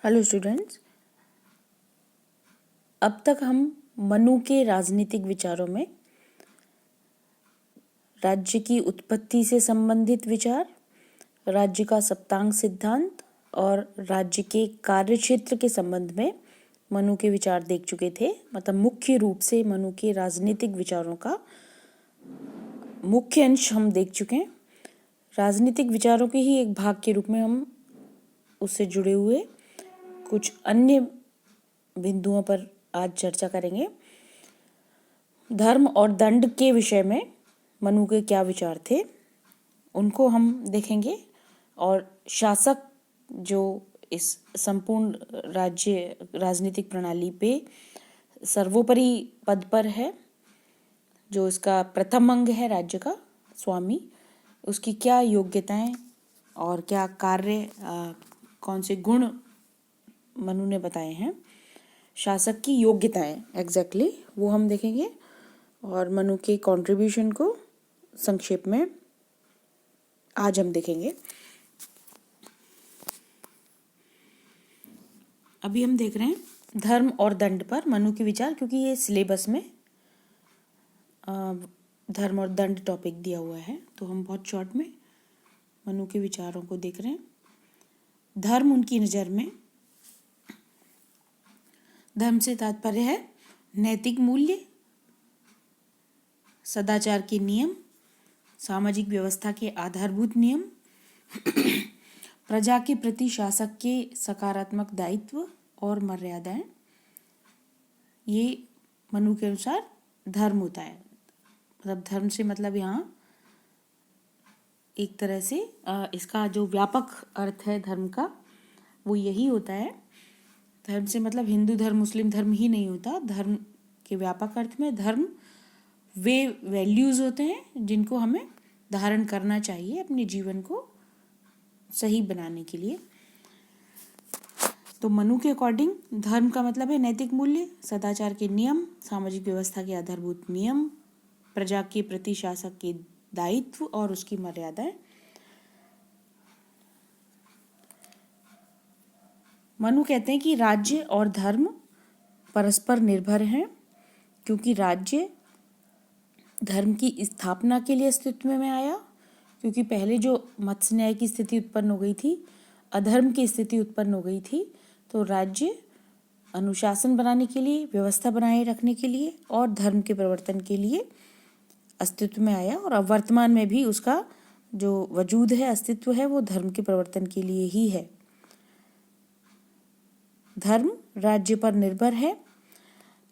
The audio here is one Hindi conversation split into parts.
Hello students. अब तक हम मनु के राजनीतिक विचारों में राज्य की उत्पत्ति से संबंधित विचार, राज्य का सप्तांग सिद्धांत और राज्य के कार्यक्षेत्र के संबंध में मनु के विचार देख चुके थे। मतलब मुख्य रूप से मनु के राजनीतिक विचारों का मुख्य अंश हम देख चुके हैं। राजनीतिक विचारों के ही एक भाग के रूप में हम उससे जुड़े हुए कुछ अन्य बिंदुओं पर आज चर्चा करेंगे। धर्म और दंड के विषय में मनु के क्या विचार थे उनको हम देखेंगे, और शासक जो इस संपूर्ण राज्य राजनीतिक प्रणाली पे सर्वोपरि पद पर है, जो इसका प्रथम अंग है राज्य का स्वामी, उसकी क्या योग्यताएं और क्या कार्य, कौन से गुण मनु ने बताए हैं। शासक की योग्यताएं एग्जैक्टली वो हम देखेंगे, और मनु के कंट्रीब्यूशन को संक्षेप में आज हम देखेंगे। अभी हम देख रहे हैं धर्म और दंड पर मनु के विचार, क्योंकि ये सिलेबस में धर्म और दंड टॉपिक दिया हुआ है, तो हम बहुत शॉर्ट में मनु के विचारों को देख रहे हैं। धर्म उनकी नज़र में, धर्म से तात्पर्य है नैतिक मूल्य, सदाचार के नियम, सामाजिक व्यवस्था के आधारभूत नियम, प्रजा के प्रति शासक के सकारात्मक दायित्व और मर्यादाएं, ये मनु के अनुसार धर्म होता है। मतलब धर्म से मतलब यहाँ एक तरह से इसका जो व्यापक अर्थ है धर्म का वो यही होता है। धर्म से मतलब हिंदू धर्म मुस्लिम धर्म ही नहीं होता। धर्म के व्यापक अर्थ में धर्म वे वैल्यूज़ होते हैं जिनको हमें धारण करना चाहिए अपने जीवन को सही बनाने के लिए। तो मनु के अकॉर्डिंग धर्म का मतलब है नैतिक मूल्य, सदाचार के नियम, सामाजिक व्यवस्था के आधारभूत नियम, प्रजा के प्रति शासक के दायित्व और उसकी मर्यादाएं। मनु कहते हैं कि राज्य और धर्म परस्पर निर्भर हैं, क्योंकि राज्य धर्म की स्थापना के लिए अस्तित्व में आया, क्योंकि पहले जो मत्स्य न्याय की स्थिति उत्पन्न हो गई थी, अधर्म की स्थिति उत्पन्न हो गई थी, तो राज्य अनुशासन बनाने के लिए, व्यवस्था बनाए रखने के लिए और धर्म के प्रवर्तन के लिए अस्तित्व में आया। और अब वर्तमान में भी उसका जो वजूद है, अस्तित्व है, वो धर्म के प्रवर्तन के लिए ही है। धर्म राज्य पर निर्भर है,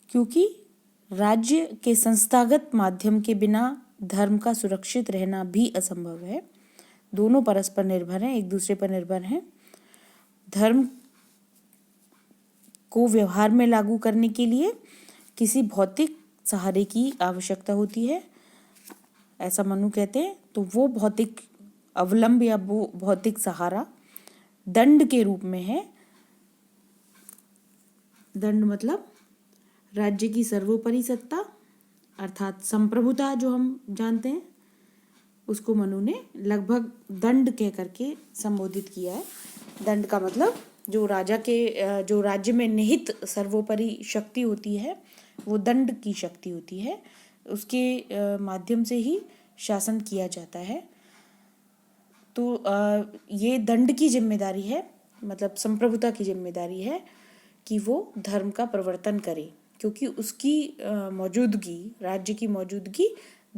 क्योंकि राज्य के संस्थागत माध्यम के बिना धर्म का सुरक्षित रहना भी असंभव है। दोनों परस्पर निर्भर हैं, एक दूसरे पर निर्भर हैं। धर्म को व्यवहार में लागू करने के लिए किसी भौतिक सहारे की आवश्यकता होती है, ऐसा मनु कहते हैं। तो वो भौतिक अवलंब या वो भौतिक सहारा दंड के रूप में है। दंड मतलब राज्य की सर्वोपरि सत्ता अर्थात संप्रभुता जो हम जानते हैं, उसको मनु ने लगभग दंड कह करके संबोधित किया है। दंड का मतलब जो राजा के जो राज्य में निहित सर्वोपरि शक्ति होती है वो दंड की शक्ति होती है, उसके माध्यम से ही शासन किया जाता है। तो ये दंड की जिम्मेदारी है, मतलब संप्रभुता की जिम्मेदारी है कि वो धर्म का प्रवर्तन करे, क्योंकि उसकी मौजूदगी, राज्य की मौजूदगी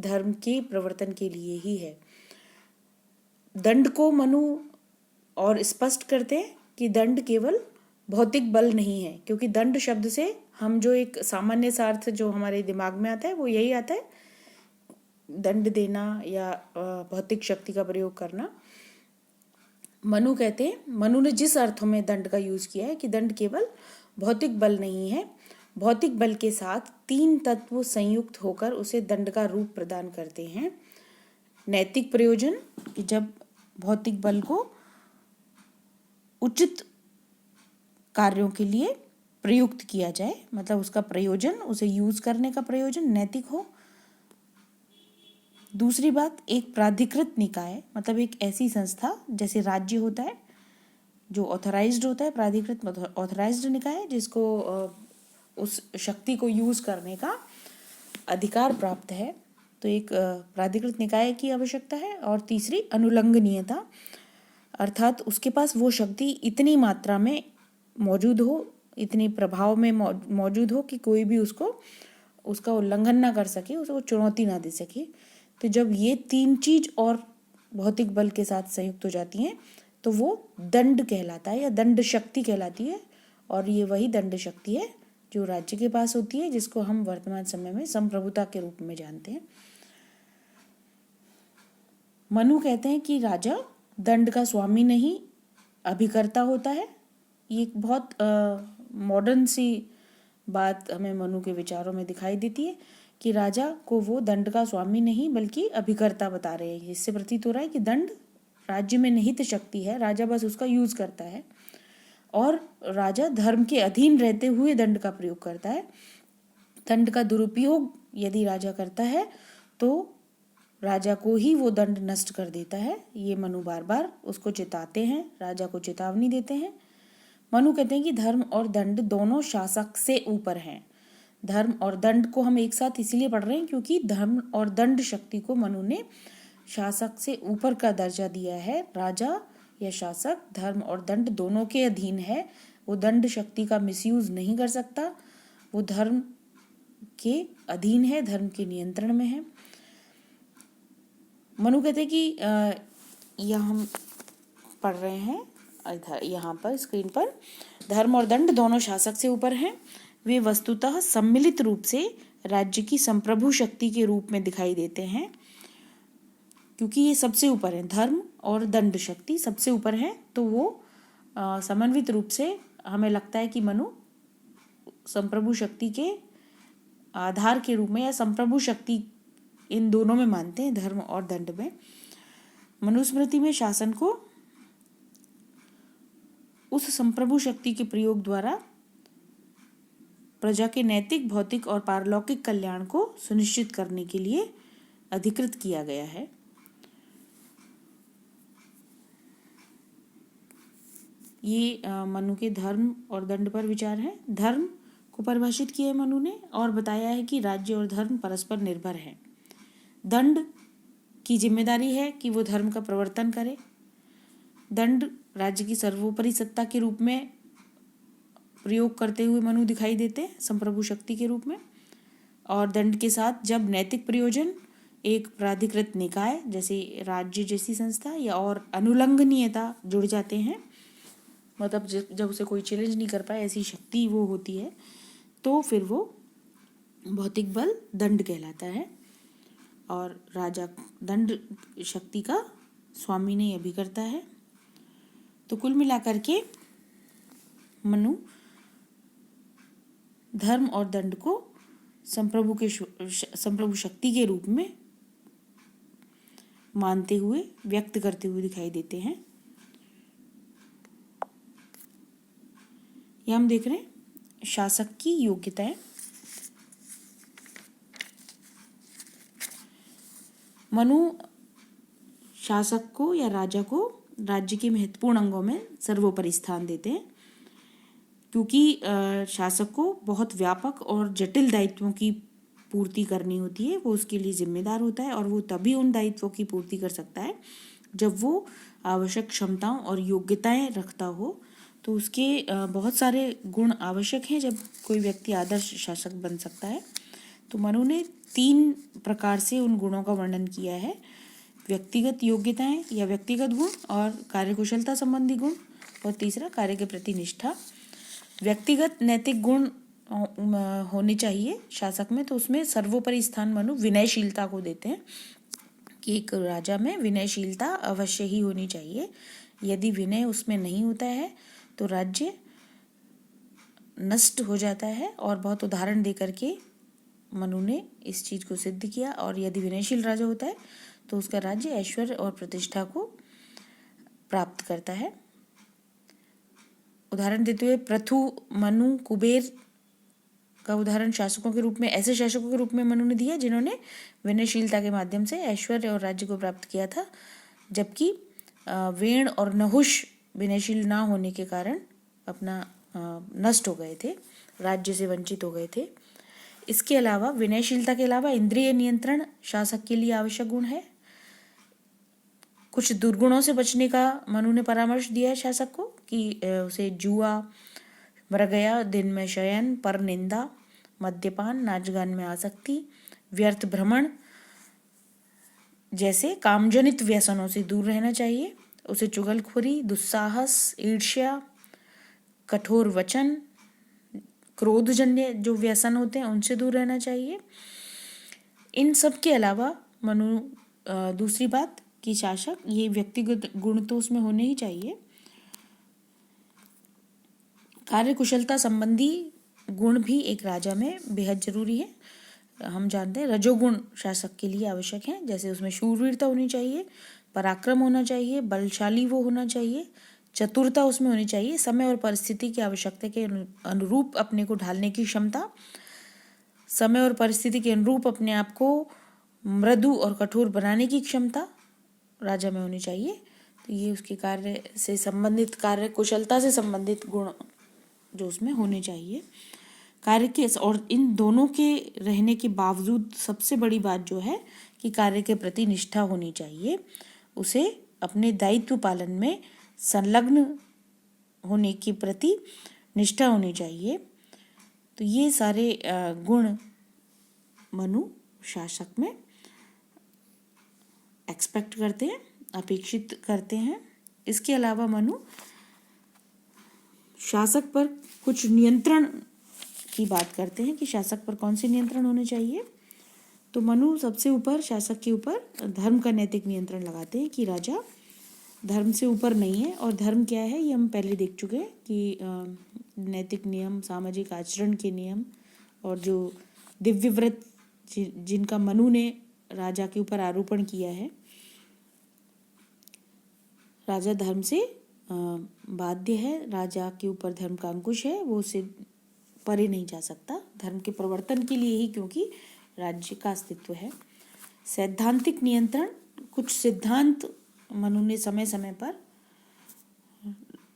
धर्म के प्रवर्तन के लिए ही है। दंड को मनु और स्पष्ट करते हैं कि दंड केवल भौतिक बल नहीं है, क्योंकि दंड शब्द से हम जो एक सामान्य सा अर्थ जो हमारे दिमाग में आता है वो यही आता है, दंड देना या भौतिक शक्ति का प्रयोग करना। मनु कहते हैं, मनु ने जिस अर्थों में दंड का यूज किया है कि दंड केवल भौतिक बल नहीं है, भौतिक बल के साथ 3 तत्व संयुक्त होकर उसे दंड का रूप प्रदान करते हैं। नैतिक प्रयोजन, कि जब भौतिक बल को उचित कार्यों के लिए प्रयुक्त किया जाए, मतलब उसका प्रयोजन, उसे यूज करने का प्रयोजन नैतिक हो। दूसरी बात, एक प्राधिकृत निकाय, मतलब एक ऐसी संस्था जैसे राज्य होता है, जो ऑथराइज्ड होता है, प्राधिकृत ऑथराइज्ड निकाय, जिसको उस शक्ति को यूज करने का अधिकार प्राप्त है, तो एक प्राधिकृत निकाय की आवश्यकता है। और तीसरी अनुलंघनीयता, अर्थात उसके पास वो शक्ति इतनी मात्रा में मौजूद हो, इतनी प्रभाव में मौजूद हो कि कोई भी उसका उल्लंघन ना कर सके, उसको चुनौती ना दे सके। तो जब ये तीन चीज और भौतिक बल के साथ संयुक्त हो जाती हैं तो वो दंड कहलाता है या दंड शक्ति कहलाती है। और ये वही दंड शक्ति है जो राज्य के पास होती है, जिसको हम वर्तमान समय में संप्रभुता के रूप में जानते हैं। मनु कहते हैं कि राजा दंड का स्वामी नहीं, अभिकर्ता होता है। ये एक बहुत मॉडर्न सी बात हमें मनु के विचारों में दिखाई देती है कि राजा को वो दंड का स्वामी नहीं बल्कि अभिकर्ता बता रहे हैं। इससे प्रतीत हो रहा है कि दंड राज्य में निहित शक्ति है, राजा बस उसका यूज करता है और राजा धर्म के अधीन रहते हुए दंड का प्रयोग करता है। दंड का दुरुपयोग यदि राजा करता है तो राजा को ही वो दंड नष्ट कर देता है। ये मनु बार बार उसको चिताते हैं, राजा को चेतावनी देते हैं। मनु कहते हैं कि धर्म और दंड दोनों शासक से ऊपर हैं। धर्म और दंड को हम एक साथ इसलिए पढ़ रहे हैं क्योंकि धर्म और दंड शक्ति को मनु ने शासक से ऊपर का दर्जा दिया है। राजा या शासक धर्म और दंड दोनों के अधीन है। वो दंड शक्ति का मिसयूज नहीं कर सकता, वो धर्म के अधीन है, धर्म के नियंत्रण में है। मनु कहते हैं कि यह हम पढ़ रहे हैं इधर यहाँ पर स्क्रीन पर, धर्म और दंड दोनों शासक से ऊपर हैं। वे वस्तुतः सम्मिलित रूप से राज्य की संप्रभु शक्ति के रूप में दिखाई देते हैं क्योंकि ये सबसे ऊपर है, धर्म और दंड शक्ति सबसे ऊपर है। तो वो समन्वित रूप से हमें लगता है कि मनु संप्रभु शक्ति के आधार के रूप में या संप्रभु शक्ति इन दोनों में मानते हैं, धर्म और दंड में। मनुस्मृति में शासन को उस संप्रभु शक्ति के प्रयोग द्वारा प्रजा के नैतिक, भौतिक और पारलौकिक कल्याण को सुनिश्चित करने के लिए अधिकृत किया गया है। ये मनु के धर्म और दंड पर विचार है। धर्म को परिभाषित किया है मनु ने और बताया है कि राज्य और धर्म परस्पर निर्भर हैं। दंड की जिम्मेदारी है कि वो धर्म का प्रवर्तन करे। दंड राज्य की सर्वोपरि सत्ता के रूप में प्रयोग करते हुए मनु दिखाई देते हैं, संप्रभु शक्ति के रूप में। और दंड के साथ जब नैतिक प्रयोजन, एक प्राधिकृत निकाय जैसे राज्य जैसी संस्था या और अनुलंघनीयता जुड़ जाते हैं, मतलब जब उसे कोई चैलेंज नहीं कर पाए ऐसी शक्ति वो होती है, तो फिर वो भौतिक बल दंड कहलाता है। और राजा दंड शक्ति का स्वामी नहीं अभिकर्ता है। तो कुल मिलाकर के मनु धर्म और दंड को संप्रभु शक्ति के रूप में मानते हुए, व्यक्त करते हुए दिखाई देते हैं। यह हम देख रहे हैं शासक की योग्यताएं। मनु शासक को या राजा को राज्य के महत्वपूर्ण अंगों में सर्वोपरि स्थान देते हैं क्योंकि शासक को बहुत व्यापक और जटिल दायित्वों की पूर्ति करनी होती है। वो उसके लिए जिम्मेदार होता है और वो तभी उन दायित्वों की पूर्ति कर सकता है जब वो आवश्यक क्षमताओं और योग्यताएं रखता हो। तो उसके बहुत सारे गुण आवश्यक हैं जब कोई व्यक्ति आदर्श शासक बन सकता है। तो मनु ने 3 प्रकार से उन गुणों का वर्णन किया है, व्यक्तिगत योग्यताएं या व्यक्तिगत गुण, और कार्यकुशलता संबंधी गुण, और तीसरा कार्य के प्रति निष्ठा। व्यक्तिगत नैतिक गुण होने चाहिए शासक में, तो उसमें सर्वोपरि स्थान मनु विनयशीलता को देते हैं कि एक राजा में विनयशीलता अवश्य ही होनी चाहिए। यदि विनय उसमें नहीं होता है तो राज्य नष्ट हो जाता है। और बहुत उदाहरण दे करके मनु ने इस चीज को सिद्ध किया। और यदि विनयशील राजा होता है तो उसका राज्य ऐश्वर्य और प्रतिष्ठा को प्राप्त करता है। उदाहरण देते हुए पृथु, मनु, कुबेर का उदाहरण शासकों के रूप में, ऐसे शासकों के रूप में मनु ने दिया जिन्होंने विनयशीलता के माध्यम से ऐश्वर्य और राज्य को प्राप्त किया था। जबकि वेण और नहुष विनयशील ना होने के कारण अपना नष्ट हो गए थे, राज्य से वंचित हो गए थे। इसके अलावा विनयशीलता के अलावा इंद्रिय नियंत्रण शासक के लिए आवश्यक गुण है। कुछ दुर्गुणों से बचने का मनु ने परामर्श दिया है शासक को कि उसे जुआ, मृगया, दिन में शयन, पर निंदा, मद्यपान, नाच गान में आसक्ति, व्यर्थ भ्रमण जैसे कामजनित व्यसनों से दूर रहना चाहिए। उसे चुगलखोरी, दुस्साहस, ईर्ष्या, कठोर वचन, क्रोधजन्य जो व्यसन होते हैं उनसे दूर रहना चाहिए। इन सब के अलावा मनु दूसरी बात कि शासक, ये व्यक्तिगत गुण तो उसमें होने ही चाहिए। कार्य कुशलता संबंधी गुण भी एक राजा में बेहद जरूरी है। हम जानते हैं रजोगुण शासक के लिए आवश्यक हैं, जैसे उसमें शूरवीरता होनी चाहिए, पराक्रम होना चाहिए, बलशाली वो होना चाहिए, चतुरता उसमें होनी चाहिए, समय और परिस्थिति की आवश्यकता के अनुरूप अपने को ढालने की क्षमता, समय और परिस्थिति के अनुरूप अपने आप को मृदु और कठोर बनाने की क्षमता राजा में होनी चाहिए। तो ये उसके कार्य से संबंधित, कार्य कुशलता से संबंधित गुण जो उसमें होने चाहिए। कार्य के और इन दोनों के रहने के बावजूद सबसे बड़ी बात जो है कि कार्य के प्रति निष्ठा होनी चाहिए। उसे अपने दायित्व पालन में संलग्न होने के प्रति निष्ठा होनी चाहिए। तो ये सारे गुण मनु शासक में एक्सपेक्ट करते हैं, अपेक्षित करते हैं। इसके अलावा मनु शासक पर कुछ नियंत्रण की बात करते हैं कि शासक पर कौन से नियंत्रण होने चाहिए। तो मनु सबसे ऊपर शासक के ऊपर धर्म का नैतिक नियंत्रण लगाते हैं कि राजा धर्म से ऊपर नहीं है। और धर्म क्या है ये हम पहले देख चुके हैं कि नैतिक नियम, सामाजिक आचरण के नियम, और जो दिव्य व्रत जिनका मनु ने राजा के ऊपर आरोपण किया है। राजा धर्म से बाध्य है, राजा के ऊपर धर्म का अंकुश है, वो उससे परे नहीं जा सकता धर्म के प्रवर्तन के लिए ही, क्योंकि राज्य का अस्तित्व है। सैद्धांतिक नियंत्रण, कुछ सिद्धांत मनु ने समय समय पर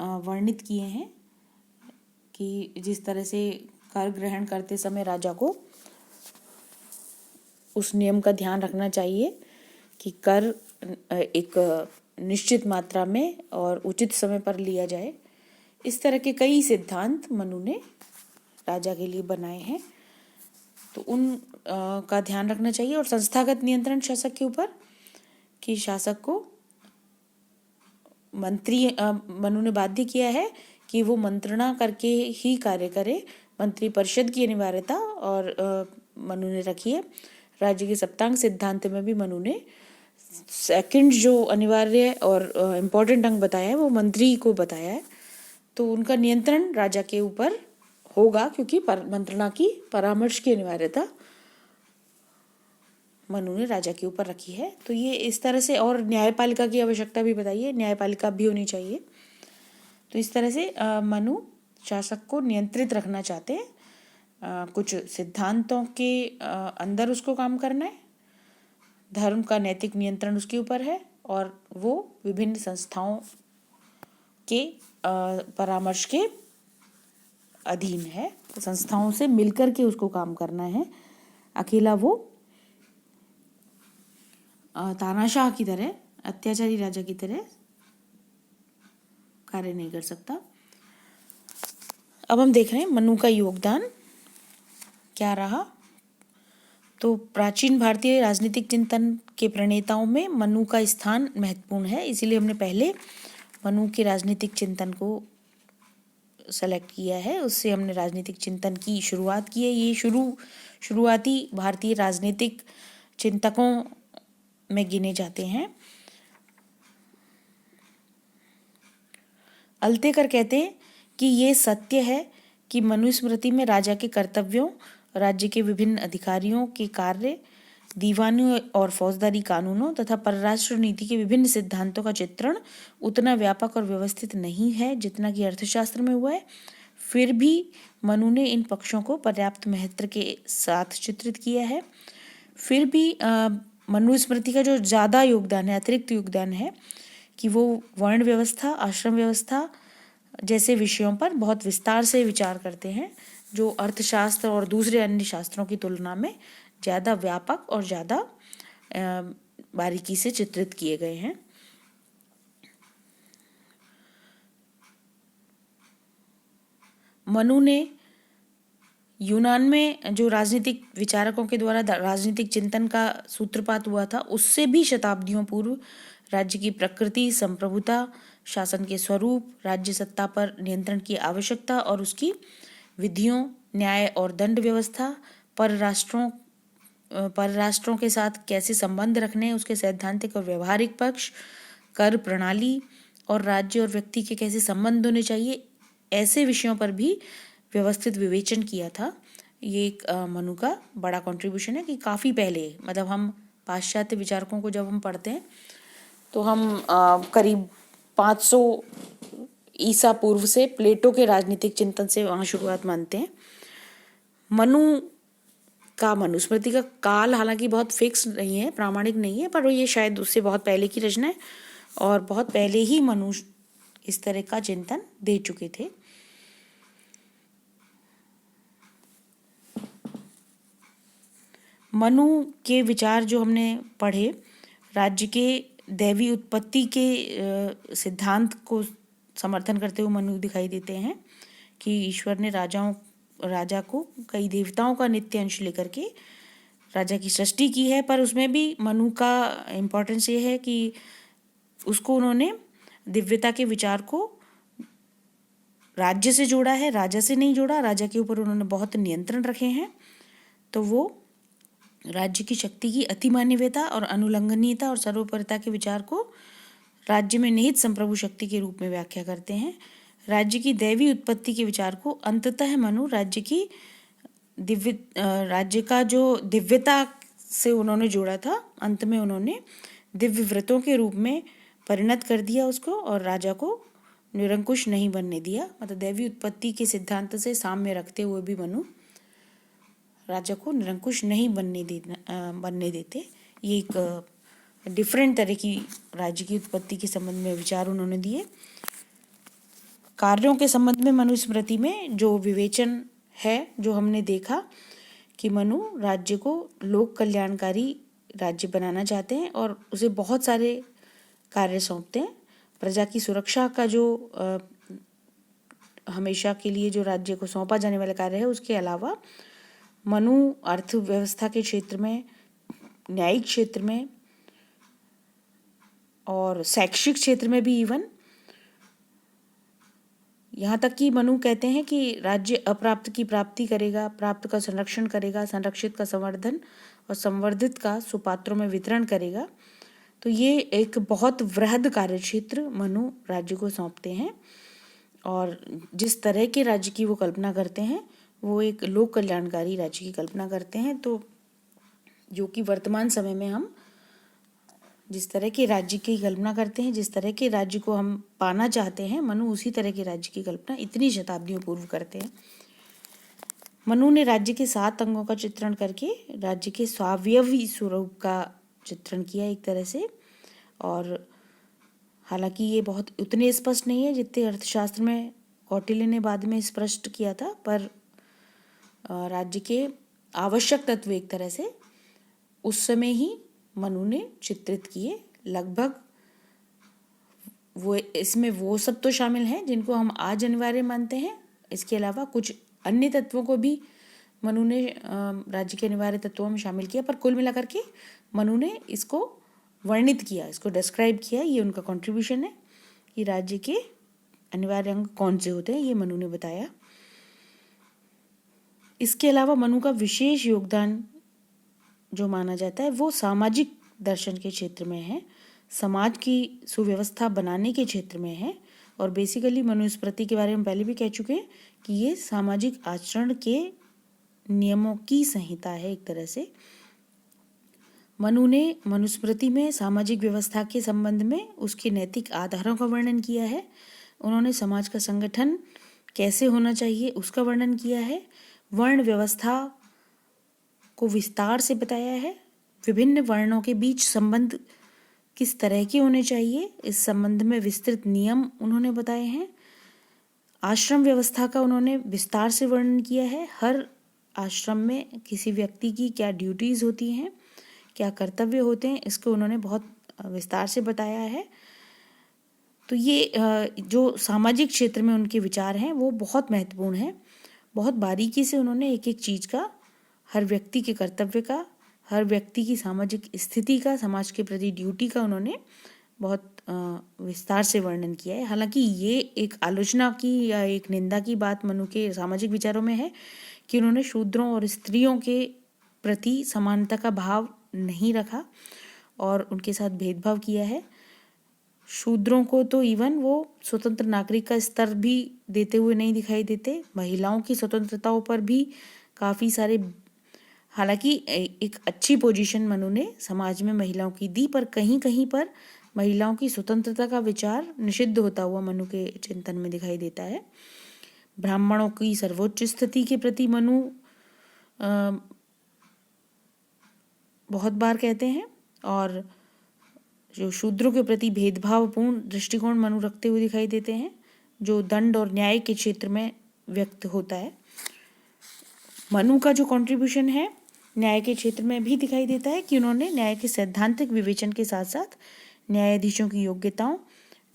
वर्णित किए हैं कि जिस तरह से कर ग्रहण करते समय राजा को उस नियम का ध्यान रखना चाहिए कि कर एक निश्चित मात्रा में और उचित समय पर लिया जाए। इस तरह के कई सिद्धांत मनु ने राजा के लिए बनाए हैं, तो उन का ध्यान रखना चाहिए। और संस्थागत नियंत्रण शासक के ऊपर कि शासक को मंत्री मनु ने बाध्य किया है कि वो मंत्रणा करके ही कार्य करे। मंत्री परिषद की अनिवार्यता और मनु ने रखी है। राज्य के सप्तांग सिद्धांत में भी मनु ने सेकंड जो अनिवार्य और इम्पोर्टेंट अंग बताया है वो मंत्री को बताया है। तो उनका नियंत्रण राजा के ऊपर होगा, क्योंकि मंत्रणा की परामर्श की अनिवार्यता मनु ने राजा के ऊपर रखी है। तो ये इस तरह से, और न्यायपालिका की आवश्यकता भी बताइए, न्यायपालिका भी होनी चाहिए। तो इस तरह से मनु शासक को नियंत्रित रखना चाहते हैं। कुछ सिद्धांतों के अंदर उसको काम करना है, धर्म का नैतिक नियंत्रण उसके ऊपर है, और वो विभिन्न संस्थाओं के परामर्श के अधीन है। संस्थाओं से मिलकर के उसको काम करना है। अकेला वो तानाशाह की तरह, अत्याचारी राजा की तरह कार्य नहीं कर सकता। अब हम देख रहे हैं मनु का योगदान क्या रहा। तो प्राचीन भारतीय राजनीतिक चिंतन के प्रणेताओं में मनु का स्थान महत्वपूर्ण है, इसीलिए हमने पहले मनु के राजनीतिक चिंतन को सेलेक्ट किया है। उससे हमने राजनीतिक चिंतन की शुरुआत की है। ये शुरुआती भारतीय राजनीतिक चिंतकों में गिने जाते हैं। अल्तेकर कहते हैं कि ये सत्य है कि मनुस्मृति में राजा के कर्तव्यों, राज्य के विभिन्न अधिकारियों के कार्य, दीवानी और फौजदारी कानूनों तथा परराष्ट्र नीति के विभिन्न सिद्धांतों का चित्रण उतना व्यापक और व्यवस्थित नहीं है जितना कि अर्थशास्त्र में हुआ है। फिर भी मनु ने इन पक्षों को पर्याप्त महत्व के साथ चित्रित किया है। फिर भी मनुस्मृति का जो ज़्यादा योगदान है, अतिरिक्त योगदान है, कि वो वर्ण व्यवस्था, आश्रम व्यवस्था जैसे विषयों पर बहुत विस्तार से विचार करते हैं, जो अर्थशास्त्र और दूसरे अन्य शास्त्रों की तुलना में ज़्यादा व्यापक और ज़्यादा बारीकी से चित्रित किए गए हैं। मनु ने यूनान में जो राजनीतिक विचारकों के द्वारा राजनीतिक चिंतन का सूत्रपात हुआ था, उससे भी शताब्दियों पूर्व राज्य की प्रकृति, संप्रभुता, शासन के स्वरूप, राज्य सत्ता पर नियंत्रण की आवश्यकता और उसकी विधियों, न्याय और दंड व्यवस्था, परराष्ट्रों के साथ कैसे संबंध रखने, उसके सैद्धांतिक और व्यवहारिक पक्ष, कर प्रणाली और राज्य और व्यक्ति के कैसे संबंध होने चाहिए, ऐसे विषयों पर भी व्यवस्थित विवेचन किया था। ये एक मनु का बड़ा कंट्रीब्यूशन है कि काफ़ी पहले, मतलब हम पाश्चात्य विचारकों को जब हम पढ़ते हैं तो हम करीब 500 ईसा पूर्व से प्लेटो के राजनीतिक चिंतन से वहाँ शुरुआत मानते हैं। मनुस्मृति का काल हालांकि बहुत फिक्स नहीं है, प्रामाणिक नहीं है, पर ये शायद उससे बहुत पहले की रचना है और बहुत पहले ही मनु इस तरह का चिंतन दे चुके थे। मनु के विचार जो हमने पढ़े, राज्य के दैवी उत्पत्ति के सिद्धांत को समर्थन करते हुए मनु दिखाई देते हैं कि ईश्वर ने राजा को कई देवताओं का नित्य अंश लेकर के राजा की सृष्टि की है, पर उसमें भी मनु का इम्पोर्टेंस ये है कि उसको उन्होंने दिव्यता के विचार को राज्य से जोड़ा है, राजा से नहीं जोड़ा। राजा के ऊपर उन्होंने बहुत नियंत्रण रखे हैं, तो वो राज्य की शक्ति की अतिमानवीयता और अनुल्लंघनीयता और सर्वोपरिता के विचार को राज्य में निहित संप्रभु शक्ति के रूप में व्याख्या करते हैं। राज्य की दैवी उत्पत्ति के विचार को अंततः मनु राज्य का जो दिव्यता से उन्होंने जोड़ा था, अंत में उन्होंने दिव्य व्रतों के रूप में परिणत कर दिया उसको, और राजा को निरंकुश नहीं बनने दिया। मतलब दैवी उत्पत्ति के सिद्धांत से साम्य रखते हुए भी मनु राजा को निरंकुश नहीं बनने देते। ये एक डिफरेंट तरह की राज्य की उत्पत्ति के संबंध में विचार उन्होंने दिए। कार्यों के संबंध में मनुस्मृति में जो विवेचन है, जो हमने देखा कि मनु राज्य को लोक कल्याणकारी राज्य बनाना चाहते हैं और उसे बहुत सारे कार्य सौंपते हैं। प्रजा की सुरक्षा का जो हमेशा के लिए जो राज्य को सौंपा जाने वाला कार्य है, उसके अलावा मनु अर्थव्यवस्था के क्षेत्र में, न्यायिक क्षेत्र में और शैक्षिक क्षेत्र में भी, इवन यहाँ तक कि मनु कहते हैं कि राज्य अप्राप्त की प्राप्ति करेगा, प्राप्त का संरक्षण करेगा, संरक्षित का संवर्धन और संवर्धित का सुपात्रों में वितरण करेगा। तो ये एक बहुत वृहद कार्यक्षेत्र मनु राज्य को सौंपते हैं और जिस तरह के राज्य की वो कल्पना करते हैं, वो एक लोक कल्याणकारी राज्य की कल्पना करते हैं। तो जो कि वर्तमान समय में हम जिस तरह के राज्य की कल्पना करते हैं, जिस तरह के राज्य को हम पाना चाहते हैं, मनु उसी तरह के राज्य की कल्पना इतनी शताब्दियों पूर्व करते हैं। मनु ने राज्य के 7 अंगों का चित्रण करके राज्य के स्वावयवी स्वरूप का चित्रण किया एक तरह से, और हालांकि ये बहुत उतने स्पष्ट नहीं है जितने अर्थशास्त्र में कौटिल्य ने बाद में स्पष्ट किया था, पर राज्य के आवश्यक तत्व एक तरह से उस समय ही मनु ने चित्रित किए। लगभग वो इसमें वो सब तो शामिल हैं जिनको हम आज अनिवार्य मानते हैं, इसके अलावा कुछ अन्य तत्वों को भी मनु ने राज्य के अनिवार्य तत्वों में शामिल किया, पर कुल मिलाकर के मनु ने इसको वर्णित किया, इसको डिस्क्राइब किया। ये उनका कंट्रीब्यूशन है कि राज्य के अनिवार्य अंग कौन से होते हैं, ये मनु ने बताया। इसके अलावा मनु का विशेष योगदान जो माना जाता है वो सामाजिक दर्शन के क्षेत्र में है, समाज की सुव्यवस्था बनाने के क्षेत्र में है, और बेसिकली मनुस्मृति के बारे में पहले भी कह चुके हैं कि ये सामाजिक आचरण के नियमों की संहिता है एक तरह से। मनु ने मनुस्मृति में सामाजिक व्यवस्था के संबंध में उसके नैतिक आधारों का वर्णन किया है। उन्होंने समाज का संगठन कैसे होना चाहिए उसका वर्णन किया है, वर्ण व्यवस्था को विस्तार से बताया है, विभिन्न वर्णों के बीच संबंध किस तरह के होने चाहिए, इस संबंध में विस्तृत नियम उन्होंने बताए हैं। आश्रम व्यवस्था का उन्होंने विस्तार से वर्णन किया है। हर आश्रम में किसी व्यक्ति की क्या ड्यूटीज़ होती हैं, क्या कर्तव्य होते हैं, इसको उन्होंने बहुत विस्तार से बताया है। तो ये जो सामाजिक क्षेत्र में उनके विचार हैं वो बहुत महत्वपूर्ण है। बहुत बारीकी से उन्होंने एक एक चीज़ का, हर व्यक्ति के कर्तव्य का, हर व्यक्ति की सामाजिक स्थिति का, समाज के प्रति ड्यूटी का उन्होंने बहुत विस्तार से वर्णन किया है। हालांकि ये एक आलोचना की या एक निंदा की बात मनु के सामाजिक विचारों में है कि उन्होंने शूद्रों और स्त्रियों के प्रति समानता का भाव नहीं रखा और उनके साथ भेदभाव किया है। शूद्रों को तो इवन वो स्वतंत्र नागरिक का स्तर भी देते हुए नहीं दिखाई देते। महिलाओं की स्वतंत्रताओं पर भी काफ़ी सारे, हालांकि एक अच्छी पोजीशन मनु ने समाज में महिलाओं की दी, पर कहीं कहीं पर महिलाओं की स्वतंत्रता का विचार निषिद्ध होता हुआ मनु के चिंतन में दिखाई देता है। ब्राह्मणों की सर्वोच्च स्थिति के प्रति मनु बहुत बार कहते हैं और जो शूद्रों के प्रति भेदभावपूर्ण दृष्टिकोण मनु रखते हुए दिखाई देते हैं, जो दंड और न्याय के क्षेत्र में व्यक्त होता है। मनु का जो कंट्रीब्यूशन है न्याय के क्षेत्र में भी दिखाई देता है कि उन्होंने न्याय के सैद्धांतिक विवेचन के साथ साथ न्यायाधीशों की योग्यताओं,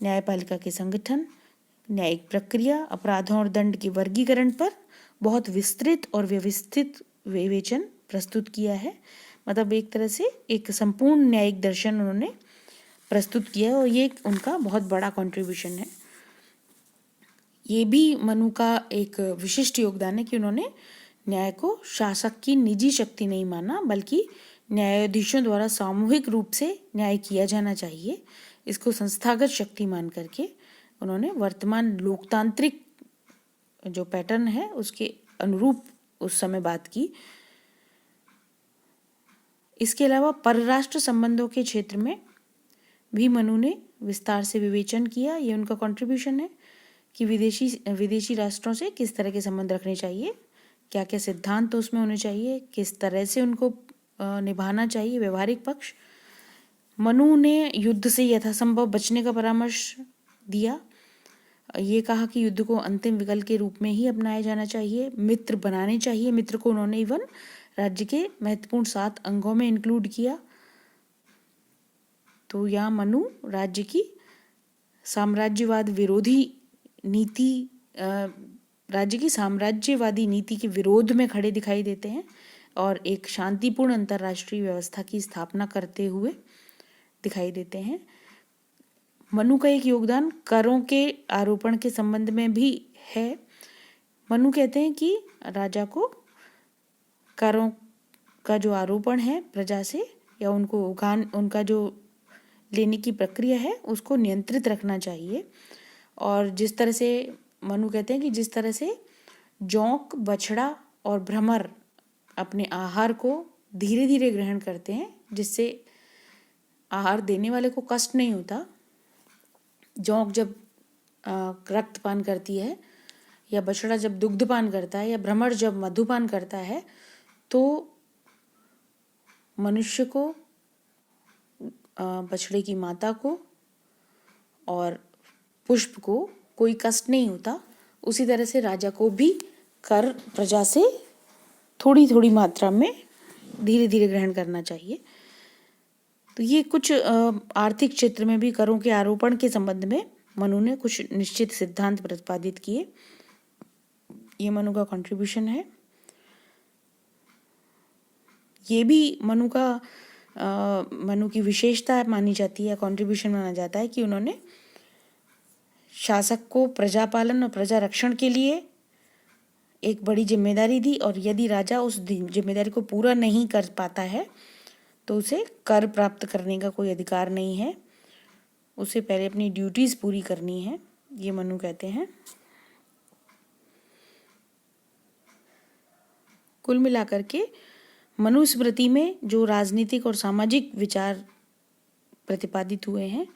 न्यायपालिका के संगठन, न्यायिक प्रक्रिया, अपराधों और दंड के वर्गीकरण पर बहुत विस्तृत और व्यवस्थित विवेचन प्रस्तुत किया है। मतलब एक तरह से एक संपूर्ण न्यायिक दर्शन उन्होंने प्रस्तुत किया और ये उनका बहुत बड़ा कंट्रीब्यूशन है। ये भी मनु का एक विशिष्ट योगदान है कि उन्होंने न्याय को शासक की निजी शक्ति नहीं माना, बल्कि न्यायाधीशों द्वारा सामूहिक रूप से न्याय किया जाना चाहिए, इसको संस्थागत शक्ति मान करके उन्होंने वर्तमान लोकतांत्रिक जो पैटर्न है उसके अनुरूप उस समय बात की। इसके अलावा परराष्ट्र संबंधों के क्षेत्र में भी मनु ने विस्तार से विवेचन किया। ये उनका कंट्रीब्यूशन है कि विदेशी राष्ट्रों से किस तरह के संबंध रखने चाहिए, क्या क्या सिद्धांत तो उसमें होने चाहिए, किस तरह से उनको निभाना चाहिए व्यवहारिक पक्ष। मनु ने युद्ध से यथासंभव बचने का परामर्श दिया। ये कहा कि युद्ध को अंतिम विकल्प के रूप में ही अपनाया जाना चाहिए, मित्र बनाने चाहिए। मित्र को उन्होंने इवन राज्य के महत्वपूर्ण 7 अंगों में इंक्लूड किया। तो यहाँ मनु राज्य की साम्राज्यवाद विरोधी नीति, राज्य की साम्राज्यवादी नीति के विरोध में खड़े दिखाई देते हैं और एक शांतिपूर्ण अंतर्राष्ट्रीय व्यवस्था की स्थापना करते हुए दिखाई देते हैं। मनु का एक योगदान करों के आरोपण के संबंध में भी है। मनु कहते हैं कि राजा को करों का जो आरोपण है प्रजा से या उनका जो लेने की प्रक्रिया है उसको नियंत्रित रखना चाहिए। और जिस तरह से मनु कहते हैं कि जिस तरह से जोंक, बछड़ा और भ्रमर अपने आहार को धीरे धीरे ग्रहण करते हैं, जिससे आहार देने वाले को कष्ट नहीं होता। जोंक जब रक्तपान करती है या बछड़ा जब दुग्धपान करता है या भ्रमर जब मधुपान करता है तो मनुष्य को, बछड़े की माता को और पुष्प को कोई कष्ट नहीं होता। उसी तरह से राजा को भी कर प्रजा से थोड़ी थोड़ी मात्रा में धीरे धीरे ग्रहण करना चाहिए। तो ये कुछ आर्थिक क्षेत्र में भी करों के आरोपण के संबंध में मनु ने कुछ निश्चित सिद्धांत प्रतिपादित किए। ये मनु का कंट्रीब्यूशन है। ये भी मनु की विशेषता मानी जाती है, कंट्रीब्यूशन माना जाता है कि उन्होंने शासक को प्रजा पालन और प्रजा रक्षण के लिए एक बड़ी जिम्मेदारी दी और यदि राजा उस जिम्मेदारी को पूरा नहीं कर पाता है तो उसे कर प्राप्त करने का कोई अधिकार नहीं है, उसे पहले अपनी ड्यूटीज पूरी करनी है, ये मनु कहते हैं। कुल मिलाकर के मनुस्मृति में जो राजनीतिक और सामाजिक विचार प्रतिपादित हुए हैं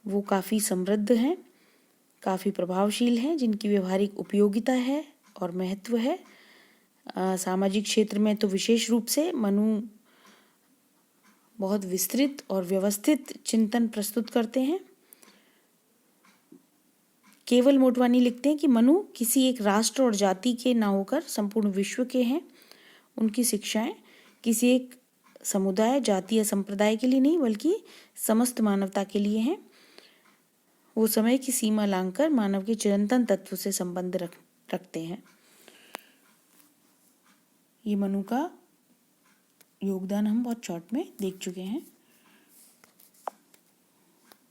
वो काफ़ी समृद्ध हैं, काफ़ी प्रभावशील हैं, जिनकी व्यवहारिक उपयोगिता है और महत्व है। सामाजिक क्षेत्र में तो विशेष रूप से मनु बहुत विस्तृत और व्यवस्थित चिंतन प्रस्तुत करते हैं। केवल मोटवानी लिखते हैं कि मनु किसी एक राष्ट्र और जाति के ना होकर संपूर्ण विश्व के हैं। उनकी शिक्षाएं किसी एक समुदाय, जाति या संप्रदाय के लिए नहीं बल्कि समस्त मानवता के लिए हैं। वो समय की सीमा लांघकर मानव के चिरंतन तत्व से संबंध रखते हैं। ये मनु का योगदान हम बहुत शॉर्ट में देख चुके हैं।